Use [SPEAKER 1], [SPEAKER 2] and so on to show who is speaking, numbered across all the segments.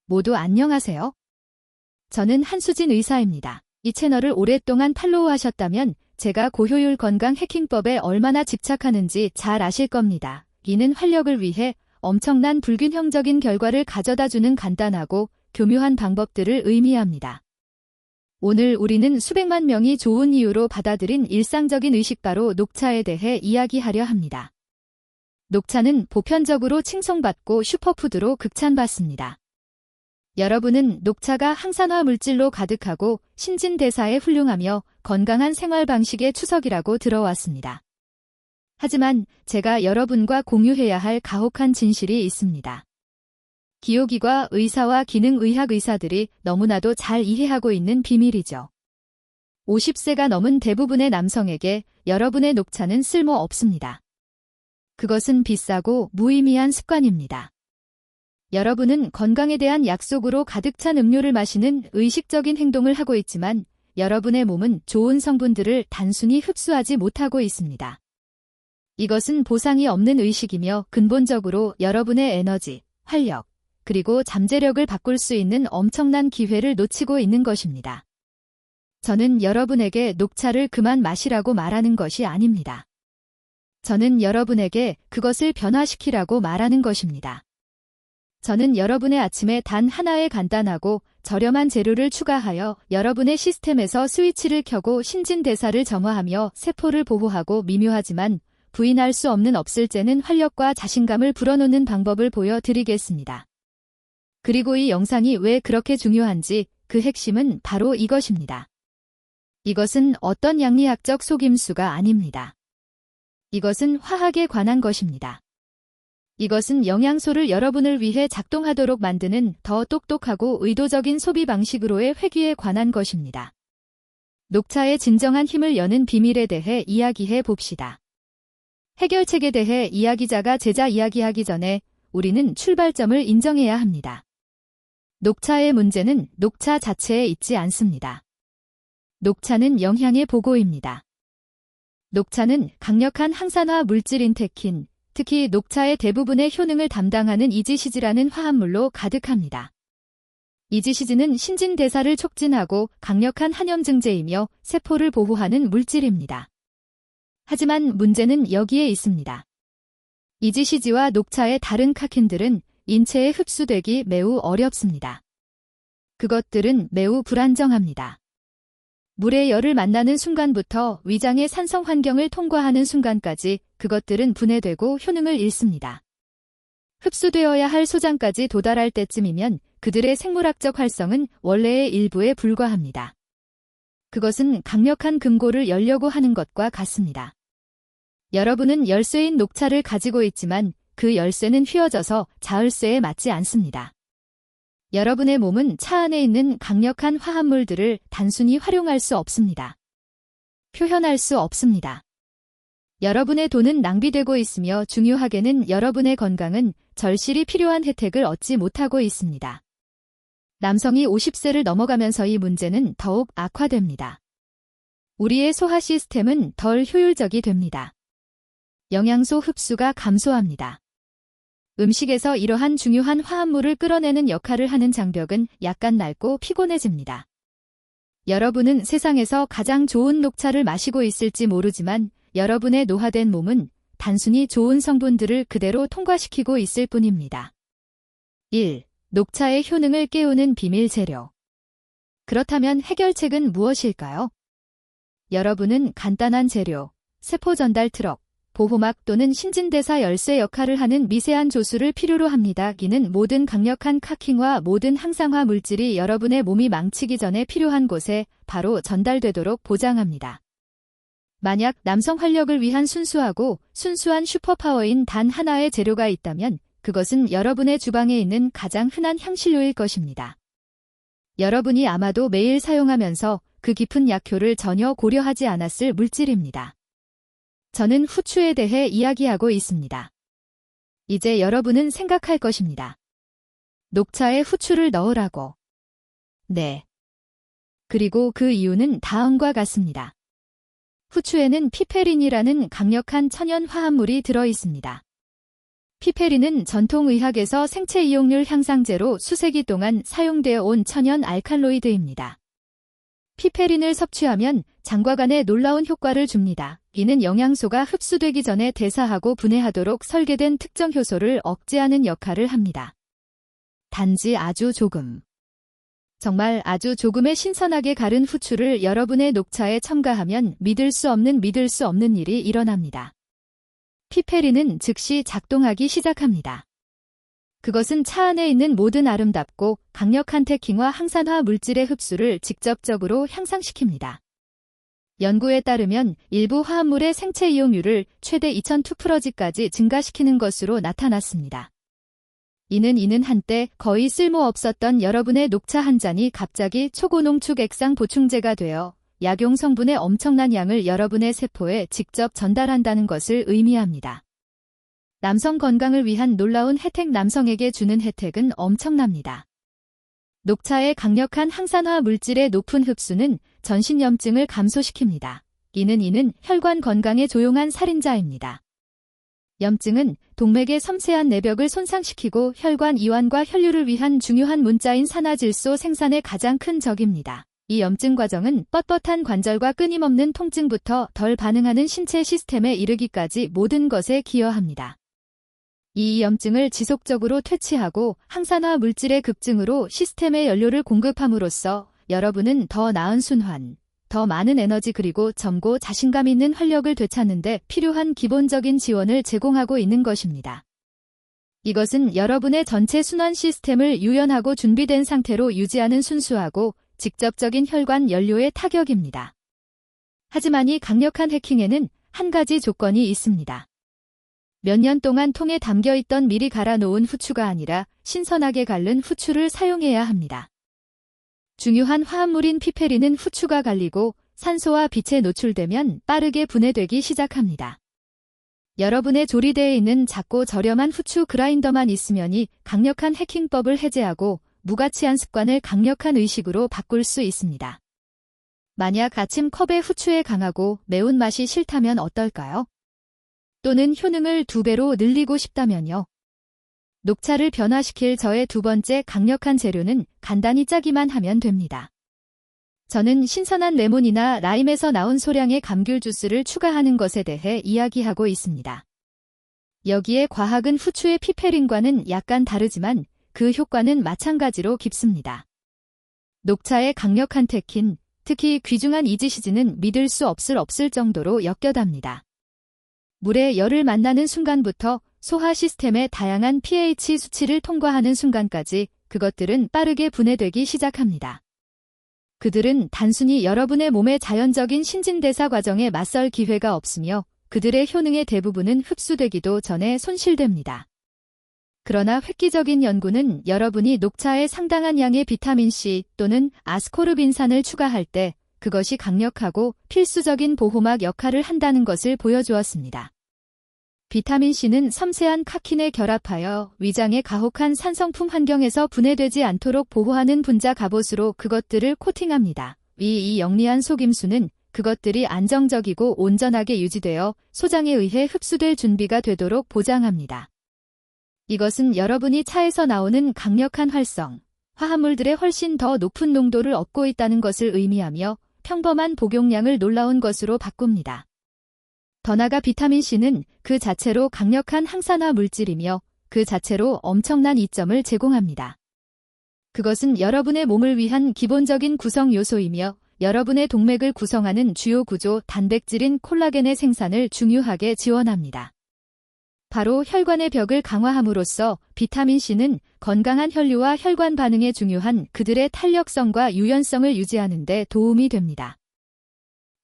[SPEAKER 1] 모두 안녕하세요. 저는 한수진 의사입니다. 이 채널을 오랫동안 팔로우하셨다면 제가 고효율 건강 해킹법에 얼마나 집착하는지 잘 아실 겁니다. 이는 활력을 위해 엄청난 불균형적인 결과를 가져다주는 간단하고 교묘한 방법들을 의미합니다. 오늘 우리는 수백만 명이 좋은 이유로 받아들인 일상적인 의식바로 녹차에 대해 이야기하려 합니다. 녹차는 보편적으로 칭송받고 슈퍼푸드로 극찬받습니다. 여러분은 녹차가 항산화 물질로 가득하고 신진대사에 훌륭하며 건강한 생활 방식의 추석이라고 들어왔습니다. 하지만 제가 여러분과 공유해야 할 가혹한 진실이 있습니다. 기호기과 의사와 기능의학 의사들이 너무나도 잘 이해하고 있는 비밀이죠. 50세가 넘은 대부분의 남성에게 여러분의 녹차는 쓸모 없습니다. 그것은 비싸고 무의미한 습관입니다. 여러분은 건강에 대한 약속으로 가득 찬 음료를 마시는 의식적인 행동을 하고 있지만 여러분의 몸은 좋은 성분들을 단순히 흡수하지 못하고 있습니다. 이것은 보상이 없는 의식이며 근본적으로 여러분의 에너지, 활력, 그리고 잠재력을 바꿀 수 있는 엄청난 기회를 놓치고 있는 것입니다. 저는 여러분에게 녹차를 그만 마시라고 말하는 것이 아닙니다. 저는 여러분에게 그것을 변화시키라고 말하는 것입니다. 저는 여러분의 아침에 단 하나의 간단하고 저렴한 재료를 추가하여 여러분의 시스템에서 스위치를 켜고 신진대사를 정화하며 세포를 보호하고 미묘하지만 부인할 수 없는 없을째는 활력과 자신감을 불어넣는 방법을 보여드리겠습니다. 그리고 이 영상이 왜 그렇게 중요한지 그 핵심은 바로 이것입니다. 이것은 어떤 양리학적 속임수가 아닙니다. 이것은 화학에 관한 것입니다. 이것은 영양소를 여러분을 위해 작동하도록 만드는 더 똑똑하고 의도적인 소비 방식으로의 회귀에 관한 것입니다. 녹차의 진정한 힘을 여는 비밀에 대해 이야기해 봅시다. 해결책에 대해 이야기자가 제자 이야기하기 전에 우리는 출발점을 인정해야 합니다. 녹차의 문제는 녹차 자체에 있지 않습니다. 녹차는 영양의 보고입니다. 녹차는 강력한 항산화 물질인 테킨, 특히 녹차의 대부분의 효능을 담당하는 이지시즈라는 화합물로 가득합니다. 이지시즈는 신진대사를 촉진하고 강력한 한염증제이며 세포를 보호하는 물질입니다. 하지만 문제는 여기에 있습니다. 이지시즈와 녹차의 다른 카킨들은 인체에 흡수되기 매우 어렵습니다. 그것들은 매우 불안정합니다. 물의 열을 만나는 순간부터 위장의 산성 환경을 통과하는 순간까지 그것들은 분해되고 효능을 잃습니다. 흡수되어야 할 소장까지 도달할 때쯤이면 그들의 생물학적 활성은 원래의 일부에 불과합니다. 그것은 강력한 금고를 열려고 하는 것과 같습니다. 여러분은 열쇠인 녹차를 가지고 있지만 그 열쇠는 휘어져서 자을쇠에 맞지 않습니다. 여러분의 몸은 차 안에 있는 강력한 화합물들을 단순히 활용할 수 없습니다. 표현할 수 없습니다. 여러분의 돈은 낭비되고 있으며 중요하게는 여러분의 건강은 절실히 필요한 혜택을 얻지 못하고 있습니다. 남성이 50세를 넘어가면서 이 문제는 더욱 악화됩니다. 우리의 소화 시스템은 덜 효율적이 됩니다. 영양소 흡수가 감소합니다. 음식에서 이러한 중요한 화합물을 끌어내는 역할을 하는 장벽은 약간 낡고 피곤해집니다. 여러분은 세상에서 가장 좋은 녹차를 마시고 있을지 모르지만 여러분의 노화된 몸은 단순히 좋은 성분들을 그대로 통과시키고 있을 뿐입니다. 1. 녹차의 효능을 깨우는 비밀 재료. 그렇다면 해결책은 무엇일까요? 여러분은 간단한 재료, 세포 전달 트럭, 보호막 또는 신진대사 열쇠 역할을 하는 미세한 조수를 필요로 합니다. 이는 모든 강력한 카킹과 모든 항산화 물질이 여러분의 몸이 망치기 전에 필요한 곳에 바로 전달되도록 보장합니다. 만약 남성 활력을 위한 순수하고 순수한 슈퍼파워인 단 하나의 재료가 있다면 그것은 여러분의 주방에 있는 가장 흔한 향신료일 것입니다. 여러분이 아마도 매일 사용하면서 그 깊은 약효를 전혀 고려하지 않았을 물질입니다. 저는 후추에 대해 이야기하고 있습니다. 이제 여러분은 생각할 것입니다. 녹차에 후추를 넣으라고. 네. 그리고 그 이유는 다음과 같습니다. 후추에는 피페린이라는 강력한 천연 화합물이 들어 있습니다. 피페린은 전통의학에서 생체 이용률 향상제로 수세기 동안 사용되어 온 천연 알칼로이드입니다. 피페린을 섭취하면 장과 간에 놀라운 효과를 줍니다. 이는 영양소가 흡수되기 전에 대사하고 분해하도록 설계된 특정 효소를 억제하는 역할을 합니다. 단지 아주 조금. 정말 아주 조금의 신선하게 갈은 후추를 여러분의 녹차에 첨가하면 믿을 수 없는 일이 일어납니다. 피페린은 즉시 작동하기 시작합니다. 그것은 차 안에 있는 모든 아름답고 강력한 태킹과 항산화 물질의 흡수를 직접적으로 향상시킵니다. 연구에 따르면 일부 화합물의 생체 이용률을 최대 2002%까지 증가시키는 것으로 나타났습니다. 이는 한때 거의 쓸모없었던 여러분의 녹차 한 잔이 갑자기 초고농축 액상 보충제가 되어 약용 성분의 엄청난 양을 여러분의 세포에 직접 전달한다는 것을 의미합니다. 남성 건강을 위한 놀라운 혜택. 남성에게 주는 혜택은 엄청납니다. 녹차의 강력한 항산화 물질의 높은 흡수는 전신염증을 감소시킵니다. 이는 혈관 건강에 조용한 살인자입니다. 염증은 동맥의 섬세한 내벽을 손상시키고 혈관 이완과 혈류를 위한 중요한 문자인 산화질소 생산의 가장 큰 적입니다. 이 염증 과정은 뻣뻣한 관절과 끊임없는 통증부터 덜 반응하는 신체 시스템에 이르기까지 모든 것에 기여합니다. 이 염증을 지속적으로 퇴치하고 항산화 물질의 급증으로 시스템에 연료를 공급함으로써 여러분은 더 나은 순환, 더 많은 에너지 그리고 젊고 자신감 있는 활력을 되찾는 데 필요한 기본적인 지원을 제공하고 있는 것입니다. 이것은 여러분의 전체 순환 시스템을 유연하고 준비된 상태로 유지하는 순수하고 직접적인 혈관 연료의 타격입니다. 하지만 이 강력한 해킹에는 한 가지 조건이 있습니다. 몇 년 동안 통에 담겨있던 미리 갈아 놓은 후추가 아니라 신선하게 갈른 후추를 사용해야 합니다. 중요한 화합물인 피페린은 후추가 갈리고 산소와 빛에 노출되면 빠르게 분해되기 시작합니다. 여러분의 조리대에 있는 작고 저렴한 후추 그라인더만 있으면 이 강력한 해킹법을 해제하고 무가치한 습관을 강력한 의식으로 바꿀 수 있습니다. 만약 아침 컵의 후추에 강하고 매운 맛이 싫다면 어떨까요? 또는 효능을 2배로 늘리고 싶다면요. 녹차를 변화시킬 저의 두 번째 강력한 재료는 간단히 짜기만 하면 됩니다. 저는 신선한 레몬이나 라임에서 나온 소량의 감귤 주스를 추가하는 것에 대해 이야기하고 있습니다. 여기에 과학은 후추의 피페린과는 약간 다르지만 그 효과는 마찬가지로 깊습니다. 녹차의 강력한 테킨, 특히 귀중한 이지시즈는 믿을 수 없을 정도로 역겨답니다. 물에 열을 만나는 순간부터 소화 시스템의 다양한 pH 수치를 통과하는 순간까지 그것들은 빠르게 분해되기 시작합니다. 그들은 단순히 여러분의 몸의 자연적인 신진대사 과정에 맞설 기회가 없으며 그들의 효능의 대부분은 흡수되기도 전에 손실됩니다. 그러나 획기적인 연구는 여러분이 녹차에 상당한 양의 비타민C 또는 아스코르빈산을 추가할 때 그것이 강력하고 필수적인 보호막 역할을 한다는 것을 보여주었습니다. 비타민C는 섬세한 카킨에 결합하여 위장의 가혹한 산성품 환경에서 분해되지 않도록 보호하는 분자 갑옷으로 그것들을 코팅합니다. 이 영리한 속임수는 그것들이 안정적이고 온전하게 유지되어 소장에 의해 흡수될 준비가 되도록 보장합니다. 이것은 여러분이 차에서 나오는 강력한 활성, 화합물들의 훨씬 더 높은 농도를 얻고 있다는 것을 의미하며 평범한 복용량을 놀라운 것으로 바꿉니다. 더 나아가 비타민C는 그 자체로 강력한 항산화 물질이며 그 자체로 엄청난 이점을 제공합니다. 그것은 여러분의 몸을 위한 기본적인 구성 요소이며 여러분의 동맥을 구성하는 주요 구조 단백질인 콜라겐의 생산을 중요하게 지원합니다. 바로 혈관의 벽을 강화함으로써 비타민C는 건강한 혈류와 혈관 반응에 중요한 그들의 탄력성과 유연성을 유지하는 데 도움이 됩니다.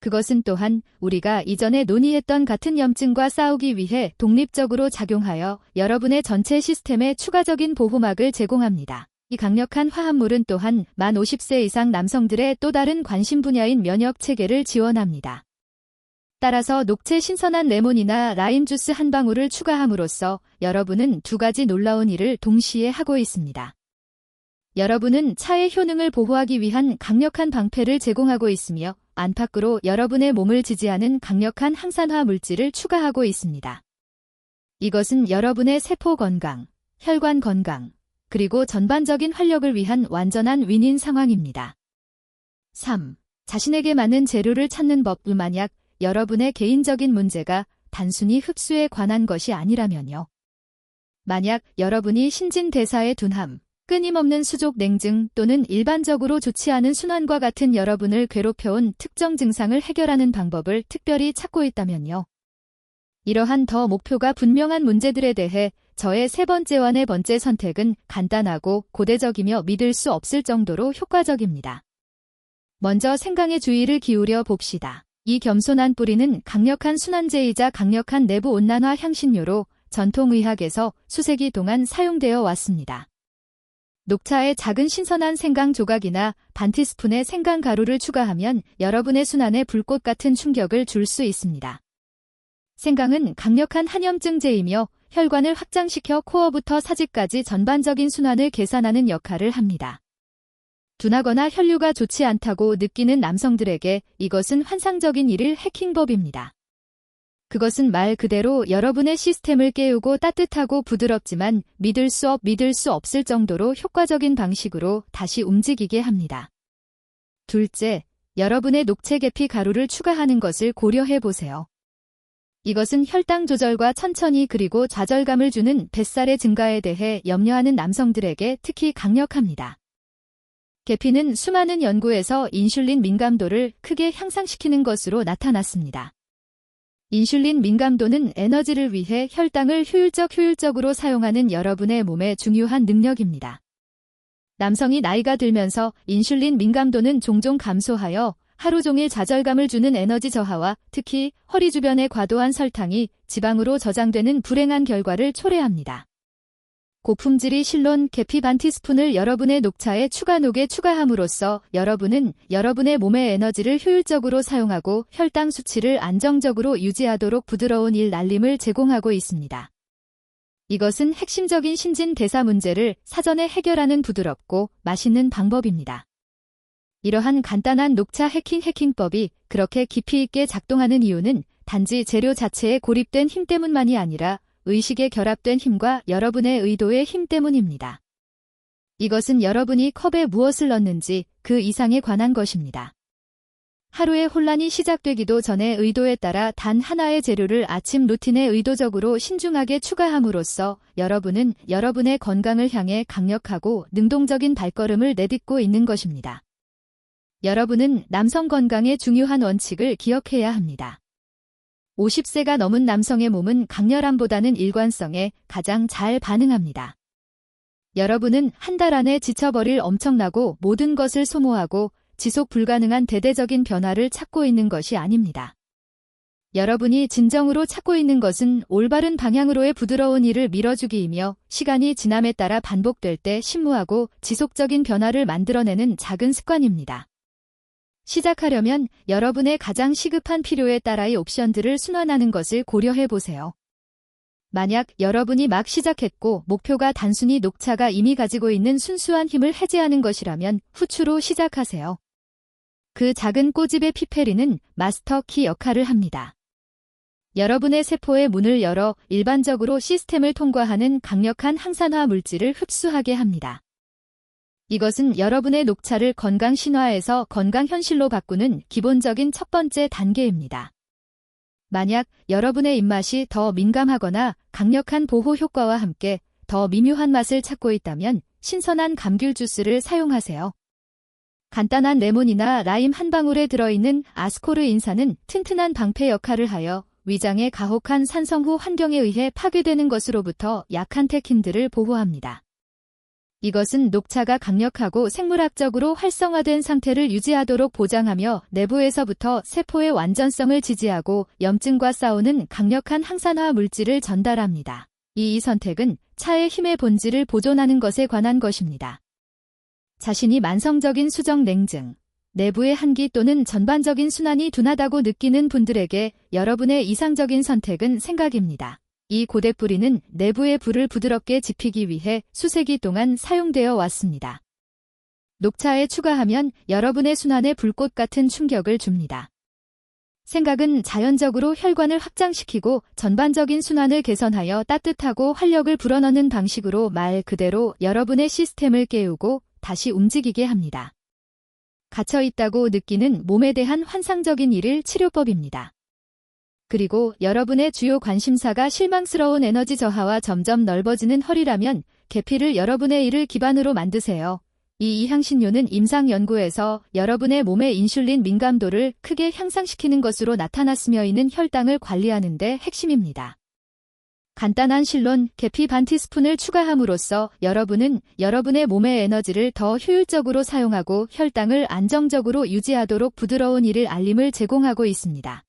[SPEAKER 1] 그것은 또한 우리가 이전에 논의했던 같은 염증과 싸우기 위해 독립적으로 작용하여 여러분의 전체 시스템에 추가적인 보호막을 제공합니다. 이 강력한 화합물은 또한 만 50세 이상 남성들의 또 다른 관심 분야인 면역 체계를 지원합니다. 따라서 녹채 신선한 레몬이나 라임 주스 한 방울을 추가함으로써 여러분은 두 가지 놀라운 일을 동시에 하고 있습니다. 여러분은 차의 효능을 보호하기 위한 강력한 방패를 제공하고 있으며 안팎으로 여러분의 몸을 지지하는 강력한 항산화 물질을 추가하고 있습니다. 이것은 여러분의 세포 건강, 혈관 건강, 그리고 전반적인 활력을 위한 완전한 윈윈 상황입니다. 3. 자신에게 맞는 재료를 찾는 법. 만약 여러분의 개인적인 문제가 단순히 흡수에 관한 것이 아니라면요. 만약 여러분이 신진대사의 둔함, 끊임없는 수족 냉증 또는 일반적으로 좋지 않은 순환과 같은 여러분을 괴롭혀온 특정 증상을 해결하는 방법을 특별히 찾고 있다면요. 이러한 더 목표가 분명한 문제들에 대해 저의 세 번째와 네 번째 선택은 간단하고 고대적이며 믿을 수 없을 정도로 효과적입니다. 먼저 생강에 주의를 기울여 봅시다. 이 겸손한 뿌리는 강력한 순환제이자 강력한 내부 온난화 향신료로 전통의학에서 수세기 동안 사용되어 왔습니다. 녹차에 작은 신선한 생강 조각이나 반 티스푼의 생강 가루를 추가하면 여러분의 순환에 불꽃 같은 충격을 줄 수 있습니다. 생강은 강력한 한염증제이며 혈관을 확장시켜 코어부터 사지까지 전반적인 순환을 개선하는 역할을 합니다. 둔하거나 혈류가 좋지 않다고 느끼는 남성들에게 이것은 환상적인 일일 해킹법입니다. 그것은 말 그대로 여러분의 시스템을 깨우고 따뜻하고 부드럽지만 믿을 수 없을 정도로 효과적인 방식으로 다시 움직이게 합니다. 둘째, 여러분의 녹채 계피 가루를 추가하는 것을 고려해 보세요. 이것은 혈당 조절과 천천히 그리고 좌절감을 주는 뱃살의 증가에 대해 염려하는 남성들에게 특히 강력합니다. 계피는 수많은 연구에서 인슐린 민감도를 크게 향상시키는 것으로 나타났습니다. 인슐린 민감도는 에너지를 위해 혈당을 효율적으로 사용하는 여러분의 몸의 중요한 능력입니다. 남성이 나이가 들면서 인슐린 민감도는 종종 감소하여 하루 종일 좌절감을 주는 에너지 저하와 특히 허리 주변의 과도한 설탕이 지방으로 저장되는 불행한 결과를 초래합니다. 고품질이 실론 계피 반 티스푼을 여러분의 녹차에 추가함으로써 여러분은 여러분의 몸의 에너지를 효율적으로 사용하고 혈당 수치를 안정적으로 유지하도록 부드러운 날림을 제공하고 있습니다. 이것은 핵심적인 신진대사 문제를 사전에 해결하는 부드럽고 맛있는 방법입니다. 이러한 간단한 녹차 해킹법이 그렇게 깊이 있게 작동하는 이유는 단지 재료 자체에 고립된 힘 때문만이 아니라 의식에 결합된 힘과 여러분의 의도의 힘 때문입니다. 이것은 여러분이 컵에 무엇을 넣는지 그 이상에 관한 것입니다. 하루의 혼란이 시작되기도 전에 의도에 따라 단 하나의 재료를 아침 루틴에 의도적으로 신중하게 추가함으로써 여러분은 여러분의 건강을 향해 강력하고 능동적인 발걸음을 내딛고 있는 것입니다. 여러분은 남성 건강의 중요한 원칙을 기억해야 합니다. 50세가 넘은 남성의 몸은 강렬함보다는 일관성에 가장 잘 반응합니다. 여러분은 한 달 안에 지쳐버릴 엄청나고 모든 것을 소모하고 지속 불가능한 대대적인 변화를 찾고 있는 것이 아닙니다. 여러분이 진정으로 찾고 있는 것은 올바른 방향으로의 부드러운 일을 밀어주기이며 시간이 지남에 따라 반복될 때 심무하고 지속적인 변화를 만들어내는 작은 습관입니다. 시작하려면 여러분의 가장 시급한 필요에 따라의 옵션들을 순환하는 것을 고려해 보세요. 만약 여러분이 막 시작했고 목표가 단순히 녹차가 이미 가지고 있는 순수한 힘을 해제하는 것이라면 후추로 시작하세요. 그 작은 꼬집의 피페린은 마스터 키 역할을 합니다. 여러분의 세포의 문을 열어 일반적으로 시스템을 통과하는 강력한 항산화 물질을 흡수하게 합니다. 이것은 여러분의 녹차를 건강 신화에서 건강 현실로 바꾸는 기본적인 첫 번째 단계입니다. 만약 여러분의 입맛이 더 민감하거나 강력한 보호 효과와 함께 더 미묘한 맛을 찾고 있다면 신선한 감귤 주스를 사용하세요. 간단한 레몬이나 라임 한 방울에 들어있는 아스코르인산은 튼튼한 방패 역할을 하여 위장의 가혹한 산성후 환경에 의해 파괴되는 것으로부터 약한 테킨들을 보호합니다. 이것은 녹차가 강력하고 생물학적으로 활성화된 상태를 유지하도록 보장하며 내부에서부터 세포의 완전성을 지지하고 염증과 싸우는 강력한 항산화 물질을 전달합니다. 이 선택은 차의 힘의 본질을 보존하는 것에 관한 것입니다. 자신이 만성적인 수정 냉증, 내부의 한기 또는 전반적인 순환이 둔하다고 느끼는 분들에게 여러분의 이상적인 선택은 생각입니다. 이 고대뿌리는 내부의 불을 부드럽게 지피기 위해 수세기 동안 사용되어 왔습니다. 녹차에 추가하면 여러분의 순환에 불꽃 같은 충격을 줍니다. 생각은 자연적으로 혈관을 확장시키고 전반적인 순환을 개선하여 따뜻하고 활력을 불어넣는 방식으로 말 그대로 여러분의 시스템을 깨우고 다시 움직이게 합니다. 갇혀있다고 느끼는 몸에 대한 환상적인 일일 치료법입니다. 그리고 여러분의 주요 관심사가 실망스러운 에너지 저하와 점점 넓어지는 허리라면 계피를 여러분의 일을 기반으로 만드세요. 이 향신료는 임상 연구에서 여러분의 몸의 인슐린 민감도를 크게 향상시키는 것으로 나타났으며 이는 혈당을 관리하는 데 핵심입니다. 간단한 실론, 계피 반 티스푼을 추가함으로써 여러분은 여러분의 몸의 에너지를 더 효율적으로 사용하고 혈당을 안정적으로 유지하도록 부드러운 일일 알림을 제공하고 있습니다.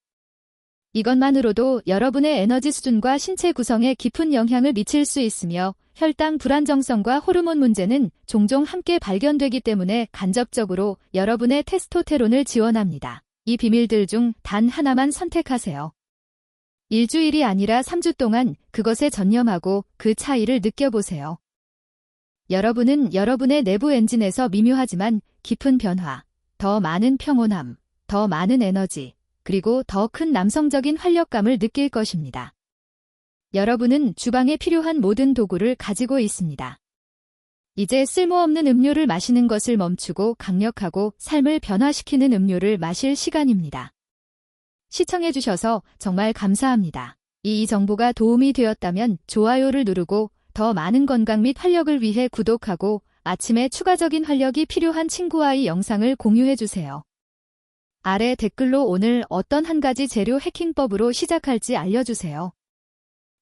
[SPEAKER 1] 이것만으로도 여러분의 에너지 수준과 신체 구성에 깊은 영향을 미칠 수 있으며 혈당 불안정성과 호르몬 문제는 종종 함께 발견되기 때문에 간접적으로 여러분의 테스토테론을 지원합니다. 이 비밀들 중 단 하나만 선택하세요. 일주일이 아니라 3주 동안 그것에 전념하고 그 차이를 느껴보세요. 여러분은 여러분의 내부 엔진에서 미묘하지만 깊은 변화, 더 많은 평온함, 더 많은 에너지, 그리고 더 큰 남성적인 활력감을 느낄 것입니다. 여러분은 주방에 필요한 모든 도구를 가지고 있습니다. 이제 쓸모없는 음료를 마시는 것을 멈추고 강력하고 삶을 변화시키는 음료를 마실 시간입니다. 시청해주셔서 정말 감사합니다. 이 정보가 도움이 되었다면 좋아요를 누르고 더 많은 건강 및 활력을 위해 구독하고 아침에 추가적인 활력이 필요한 친구와 이 영상을 공유해주세요. 아래 댓글로 오늘 어떤 한 가지 재료 해킹법으로 시작할지 알려주세요.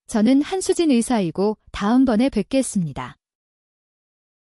[SPEAKER 1] 저는 한수진 의사이고 다음번에 뵙겠습니다.